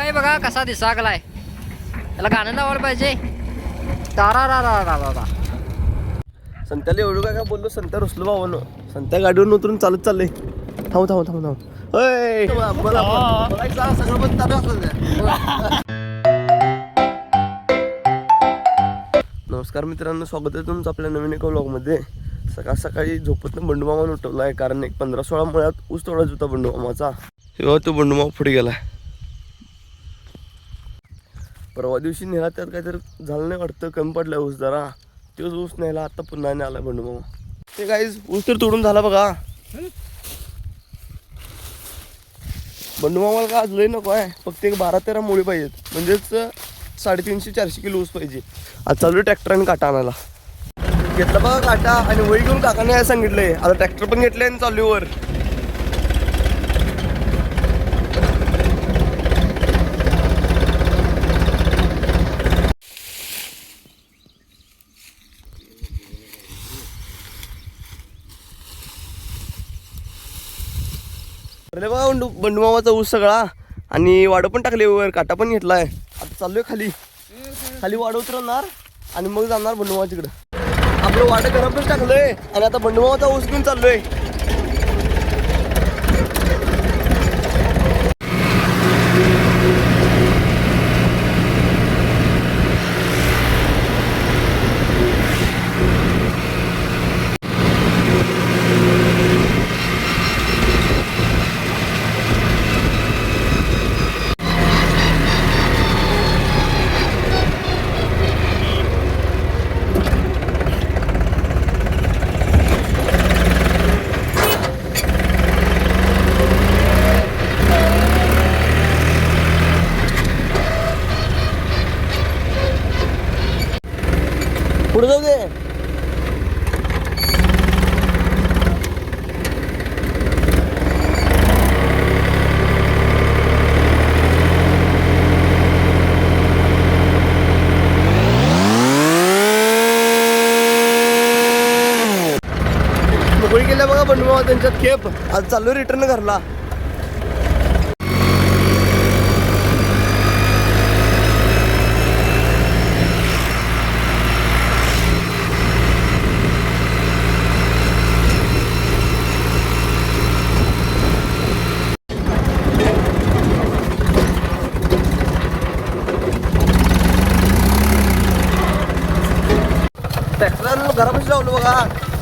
आहे बघा कसा दिसागलाय. त्याला गाणं लावायला पाहिजे. तारा रा रा रा रा रा. संत्याला एवढं काय बोललो, संत्या रुसलो बाबांनो. संत्या गाडीवरून उतरून चालत चाललंय. थांब थांब थांब थांब. अय सगळं पण चालू असलं. नमस्कार मित्रांनो, स्वागत आहे तुमचं आपल्या नवीन एका व्लॉगमध्ये. सकाळ सकाळी झोपेतून बंडूमामानं उठवला आहे, कारण एक 15-16 मुळात ऊस तोडायचा होता बंडूमामाचा. तेव्हा तो बंडूमामा पुढे गेला. परवा दिवशी नेला, त्यात काहीतरी झालं नाही वाटतं, कमी पडला ऊस जरा. तोच ऊस नेला, आता पुन्हा नाही आला बंडूमामा. ते गाईज ऊस तर तोडून झाला बघा. बंडूमामाला का आज लय नको आहे, फक्त एक 12-13 मुळी पाहिजेत, म्हणजेच 350-400 किलो ऊस पाहिजे. आज चालू ट्रॅक्टरने काटा आणायला. घेतला बघा काटा आणि वही घेऊन काकाने काय सांगितलंय. आता ट्रॅक्टर पण घेतले आणि चालू वर. अरे बघा बंडूमामाचा ऊस सगळा, आणि वाडं पण टाकले वर, काटा पण घेतलाय. आता चाललोय खाली. खाली वाडं उतरवणार आणि मग जाणार बंडूमामा तिकडं. आपलं वाडं घरातच टाकलंय आणि आता बंडूमामाचा ऊस घेऊन चाललोय. पुढे जाऊ दे. मोकळी केल्या बघा बंडूमामा त्यांच्यात खेप. आज चालू रिटर्न घरला. ट्रॅक्टरानं घरापाशी लावलं बघा,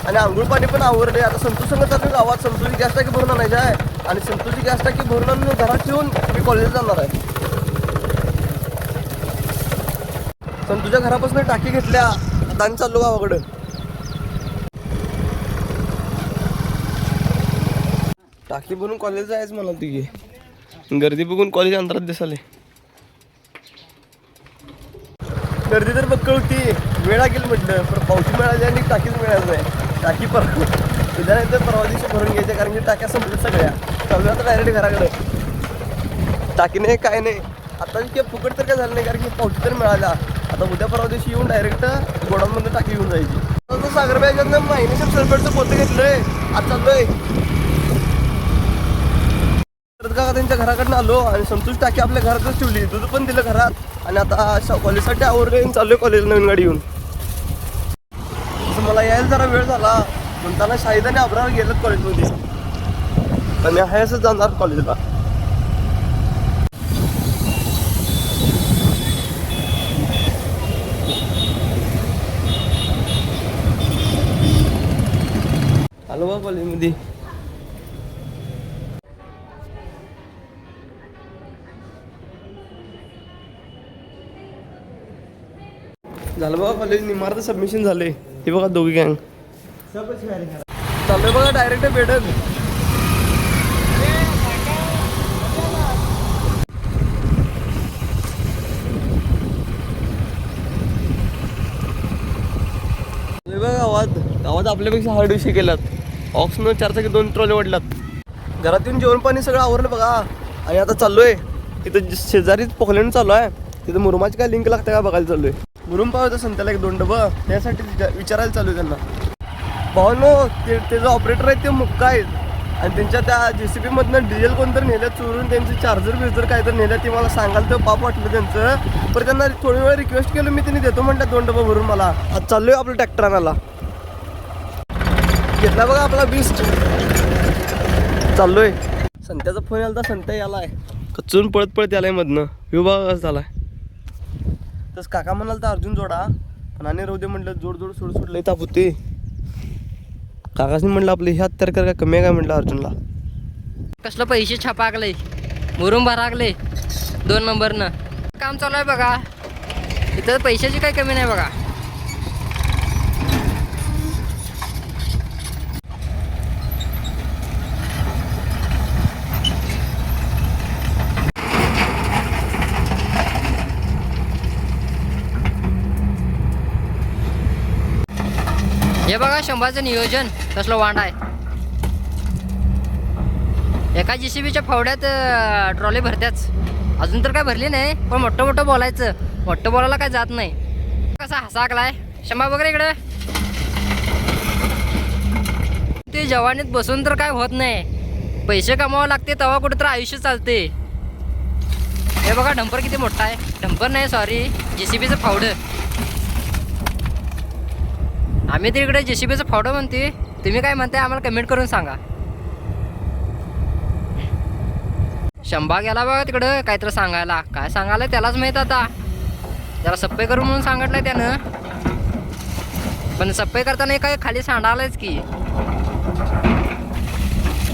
आणि आंघोळ पाणी पण आवरले. आता संतोष संघ चालू गावात. संतोषची गॅस टाकी भरून आणायची आहे, आणि संतोषची गॅस टाकी भरून आणून घरात ठेवून मी कॉलेजला जाणार आहे. संतोषच्या घरापासून टाकी घेतल्या, आता आणि चाललो गावाकडं. टाकी भरून कॉलेज जायचं मला तुझी. गर्दी बघून कॉलेज अंतरात दिसाले. गर्दी तर बक्कळ होती. वेळा गेली म्हटलं, पण पावशी मिळाली आणि टाकीच मिळायचं नाही. टाकी परत तुझ्या नाही तर परवा दिवशी भरून घ्यायच्या, कारण की टाक्या संपल्या सगळ्या. चालू आता डायरेक्ट घराकडं. टाकी नाही काय नाही. आता की फुकट तर काय झालं नाही, कारण की पावशी तर मिळाला. आता उद्या परवा दिवशी येऊन डायरेक्ट गोडाऊनमधून टाकी घेऊन जायची. आता सागरबाईकडनं मायनेशन सल्फेटचं पोतं घेतलंय. आज चाललोय का त्यांच्या घराकडनं आलो, आणि संतोष टाकी आपल्या घरातच ठेवली. दूध पण दिलं घरात, आणि आता कॉलेजसाठी आवरले चाललोय कॉलेजला नवीन गाडी घेऊन. तसं मला यायला जरा वेळ झाला, म्हणताना शाहिद आणि अब्रार गेलं कॉलेजमध्ये, आणि आहे असं जाणार कॉलेजला. आलो बा कॉलेजमध्ये. झालं बघा कॉलेज निमार्थ सबमिशन झाले. हे बघा दोघी गँग चाललोय बघा डायरेक्ट बेडक. बघा गावात आपल्यापेक्षा हार्ड विषय केलात. ऑक्सनं 4-2 ट्रॉले वाढलात. घरात येऊन जेवण पाणी सगळं आवरलं बघा, आणि आता चाललोय इथं शेजारीच पोखल्यानं चालू आहे. तिथं मुरुमाची काय लिंक लागते का बघायला चाललोय. मुरुम पाहतो संत्याला 1-2 डबं, त्यासाठी विचारायला चालू आहे त्यांना. भावानो त्याचा ऑपरेटर आहे ते मुक्का आहेत, आणि त्यांच्या त्या JCB मधनं डिझेल कोणतरी नेलं चोरून, त्यांचे चार्जर बिर्जर काय तर नेलं. ते मला सांगाल तर पाप वाटलं त्यांचं. पण त्यांना थोडी वेळ रिक्वेस्ट केलं मी, त्यांनी देतो म्हणतात 2 डबा भरून मला. आज चाललोय आपलं ट्रॅक्टर आणायला. घेतला बघा आपला बिस्ट, चाललोय. संत्याचा फोन आला तर संत्या यालाय कचून पळत पळत यालाय मधनं. विभाग झालाय. तस काका म्हणाल तर अर्जुन जोडा, पण आणि राहू दे म्हटलं. जोड जोड सोड सोडलंय ताप होते. काकासनी म्हटलं आपले ह्यात तर काय कमी आहे काय म्हटलं अर्जुनला. कसलं पैसे छापाकले, मुरुम भराकले 2 नंबरनं काम चालू आहे बघा. इथं पैशाची काही कमी नाही बघा. हे बघा 100चं नियोजन कसलं वांड आहे. एका JCBच्या फावड्यात ट्रॉली भरत्याच. अजून तर काय भरली नाही, पण मोठं मोठं बोलायचं. मोठं बोलायला काय जात नाही. कसा हसाकलाय शंभा वगैरे इकडे. ते जवानीत बसून तर काय होत नाही. पैसे कमावं लागते तेव्हा कुठं तर आयुष्य चालते. हे बघा डंपर किती मोठा आहे. डंपर नाही सॉरी, JCBचं फावडं. आम्ही तर इकडे JCBचं फावडं म्हणते. तुम्ही काय म्हणताय आम्हाला कमेंट करून सांगा. शंभा गेला बघा तिकडं काहीतरी सांगायला. काय सांगायला त्यालाच माहीत. आता जरा सप्पे करू म्हणून सांगितलंय त्यानं, पण सप्पे करताना काय खाली सांडायलाच की.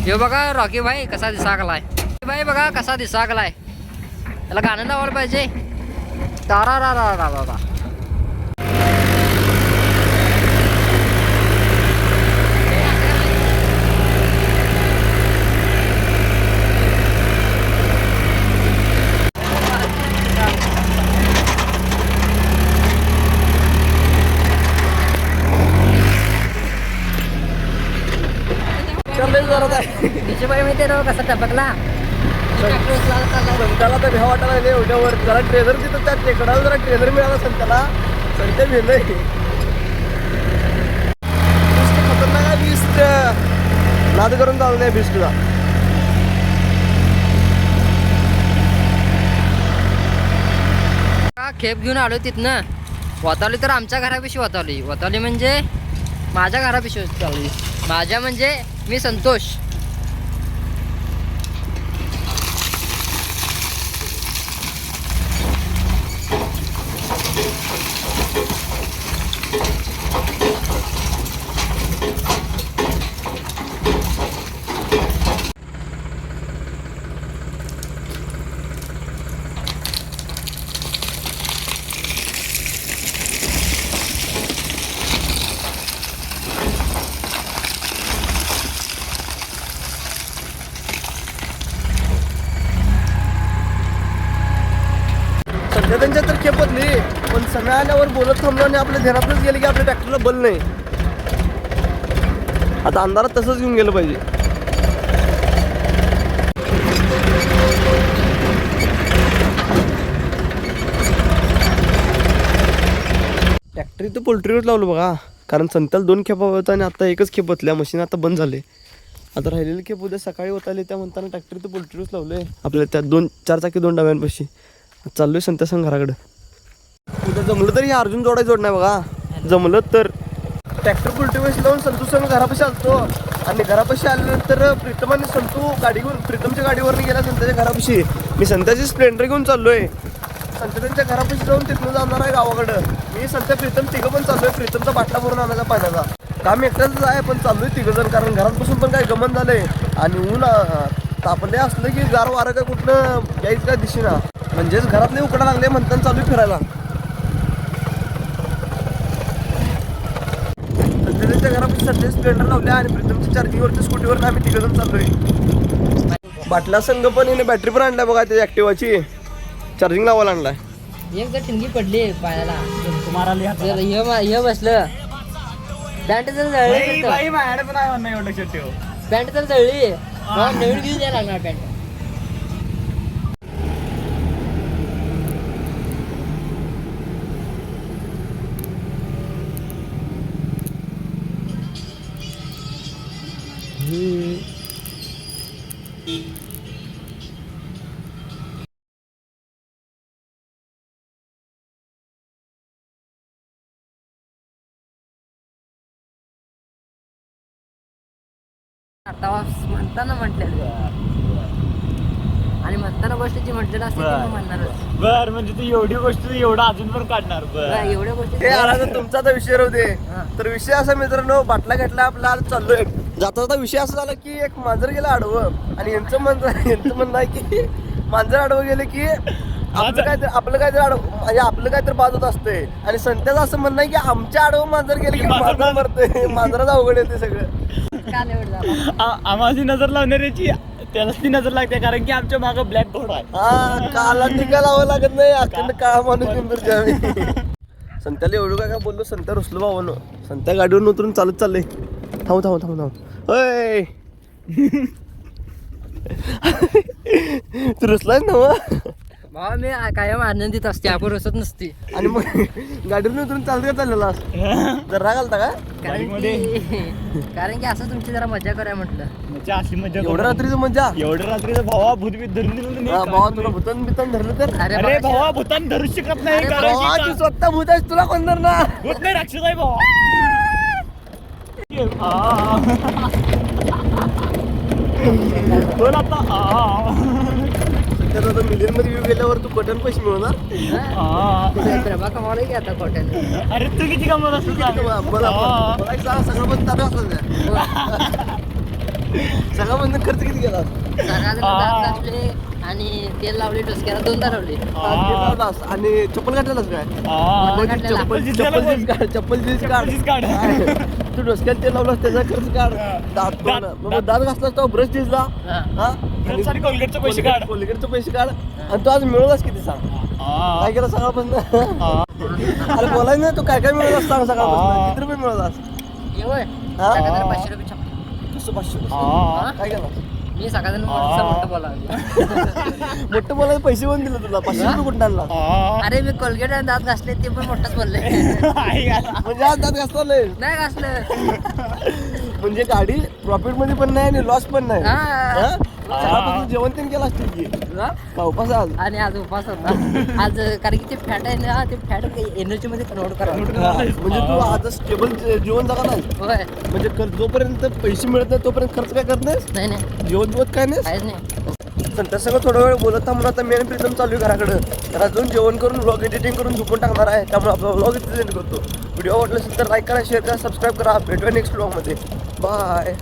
हे बघा रॉकी भाई कसा दिसाकलाय. भाई बघा कसा दिसाकलाय. त्याला गाणं लावायला पाहिजे. तारा रा रा रा रा रा. बाई माहिती ना कसा टपकला. संत्याला तर भ्या वाटायला लागले एवढ्यावर. जरा ट्रेलर तिथं त्या टेकडाला जरा ट्रेलर मिळाला संत्याला. संत्या भेलय खतरनाक आहे बिस्ट. नाद करून चालू नाही बिस्टला. खेप घेऊन आलो तिथनं. वतावली तर आमच्या घरापाशी वतावली. वतावली म्हणजे माझ्या घरापाशी चालली. माझ्या म्हणजे मी संतोष. त्यांच्या तर खेप बदली, पण समय आल्यावर बोलत थांबलो आणि आपल्या ध्यानातच गेले की आपल्या ट्रॅक्टरला बल नाही. आता अंधारात तसंच घेऊन गेलं पाहिजे. ट्रॅक्टर इथं पोल्ट्रीवर लावलं बघा, कारण संत्याला 2 खेपा होता आणि आता एकच खेप बसल्या. मशीन आता बंद झाले. आता राहिलेली खेप उद्या सकाळी होताले. त्या म्हणताना ट्रॅक्टर इथं पोल्ट्रीवरच लावलंय आपल्या त्या 4 चाकी 2 डब्यांपाशी. चाललोय संत्या संग घराकडं. उद्या जमलं तरी अर्जुन जोडणार बघा. जमलं तर ट्रॅक्टर पोल्ट्रीपाशी लावून संतू संग घरापाशी आलतो. आणि घरापाशी आल्यानंतर प्रीतम आणि संतू गाडी घेऊन प्रीतमच्या गाडीवरनं गेला संत्याच्या घरापाशी. मी संत्याची स्प्लेंडर घेऊन चाललोय. संत्या त्यांच्या घरापाशी जाऊन तिथनं जाणार आहे गावाकडं. मी संत्या प्रीतम तिघं पण चाललोय. प्रीतमचा बाटला भरून आणायचा पाण्याचा. काम एकट्याच आहे पण चाललोय तिघं जण, कारण घरात बसून पण काय गमन झालंय. आणि ऊन तापले असलं की गार वारं काय कुठनं यायचं काय दिशेना. म्हणजेच घरातले उकडा लागले म्हणताना चालू फिरायला. संध्याच्या घरापाशी सध्या स्प्लेंडर लावल्या आणि प्रीतमच्या चार्जिंगवरच्या स्कूटीवर आम्ही तिघं चाललोय. बाटल्या संघ पण येणे बॅटरी पण आणल्या बघा त्याच्या ऍक्टिवाची. चार्जिंग लावायला आणलाय. एक जर ठिणगी पडली पायाला हे बसलं. पॅन्ट जर जळली, पॅन्ट जर जळली नवीन घेऊन द्यायला लागणार पॅन्ट. आता म्हणताना म्हटलेलं आणि म्हणताना गोष्ट जी म्हटलेलं असते ती मी म्हणणारच. बर म्हणजे तू एवढी गोष्ट एवढं अजून पण काढणार. बर एवढ्या गोष्टी ते आला तर तुमचा आता विषय राहू दे. तर विषय असा मित्रांनो, बाटला घेतला आपला आज चाललोय. जाता जाता विषय असा झाला की एक मांजर गेलं आडवं आणि यांचं म्हणणं आहे की मांजर आडवं गेले की आपलं काय तर आडवं म्हणजे आपलं काय तर बाजूत असतंय आणि संत्याचं असं म्हणणं आहे की आमच्या आडवं मांजर गेले की मांजर मरतंय. मांजराचं अवघड येते सगळं. काल एवढं झालं. आम्हाला नजर लावणाऱ्याची त्यालाच ती नजर लागते कारण की आमच्या मागं ब्लॅक घोडा आहे. हा काला टीका लावावं लागत नाही. अखंड काळा माणूस इंदूरच्या आम्ही. संत्याला एवढं काय बोललो, संत्या रुसलो बाबानो. संत्या गाडीवरून उतरून चालत चाललंय. थांब होय. तू रुसलाय ना मग? भावा मी कायम आनंदित असते, आपण रसत नसते. आणि मग गाडीवरून उतरून चालत का चाललेला जर राग आलता का? कारण की असं तुमची जरा मजा करूया म्हटलं. मजा असली मजा एवढ्या रात्रीचं मजा. एवढ्या रात्रीचं भावा भूतबीत धरून दिलं हा, भावा तुला भूतान बितान धरलं तर? अरे बघा, भावा भूतान धरू शकत नाही अरे कारण भावा की तू स्वतः भूत आहेस, तुला कोण धरणार? भूत नाही राक्षस आहे भावा. बोल आता. त्यात आता मिलियन मध्ये व्ह्यू गेल्यावर तू बटन पैसे मिळवणार. प्रभा कमावलं की आता खोट्यानं. अरे तू किती कमवत असतो सांग. मला एक सांग, सगळं पण चालू असलं सगळं बंद खर्च किती गेला? घासले आणि तेल लावले, डोसक्याला 2दा लावले. आणि चप्पल काढलेलास काय? चप्पल काढ. तू डोसक्यात तेल लावलास त्याचा खर्च काढ. दात घासलास तो ब्रश दिसला. कोलगेटचे पैसे काढ. कोलगेटचे पैसे काढ. आणि तू आज मिळवलास किती सांग? काय केलं सकाळपासून? अरे बोलायचं ना, तू काय काय मिळवलास सांग सकाळपासून? किती रुपये मिळवलास? होय, हा? सकाळी 500 रुपये छापले. कसं 500? काय केलं? मी सकाळी मोठं बोला. मोठं बोलायला पैसे कोण दिले तुला? 500 रुपये कुठं आणला? अरे मी कोलगेट आणि दात घासले ते पण मोठंच बोलले. म्हणजे आज दात घासला नाही घासलं. म्हणजे गाडी प्रॉफिट मध्ये पण नाही आणि लॉस पण नाही. हा. सकाळपासून जेवण पण केलं असतील की का उपास आज? आणि आज उपास होता आज, कारण की ते फॅट आहे ना, ते फॅट एनर्जी मध्ये कन्वर्ट करा. म्हणजे तू आज स्टेबल जीवन जगा नाही. होय. म्हणजे जोपर्यंत पैसे मिळत नाही तोपर्यंत खर्च काय करत नाहीस? नाही जीवन बोध काय नाही. काहीच नाही. संत्या सगळं थोडा वेळ बोलत थांबून आता मी आणि प्रीतम चालू आहे घराकडं. तर अजून जेवण करून व्लॉग एडिटिंग करून झोपून टाकणार आहे. त्यामुळे आपला व्लॉग इथे सेंड करतो. व्हिडिओ आवडला असेल तर लाईक करा, शेअर करा, सबस्क्राईब करा. भेटूया नेक्स्ट व्लॉगमध्ये. बाय.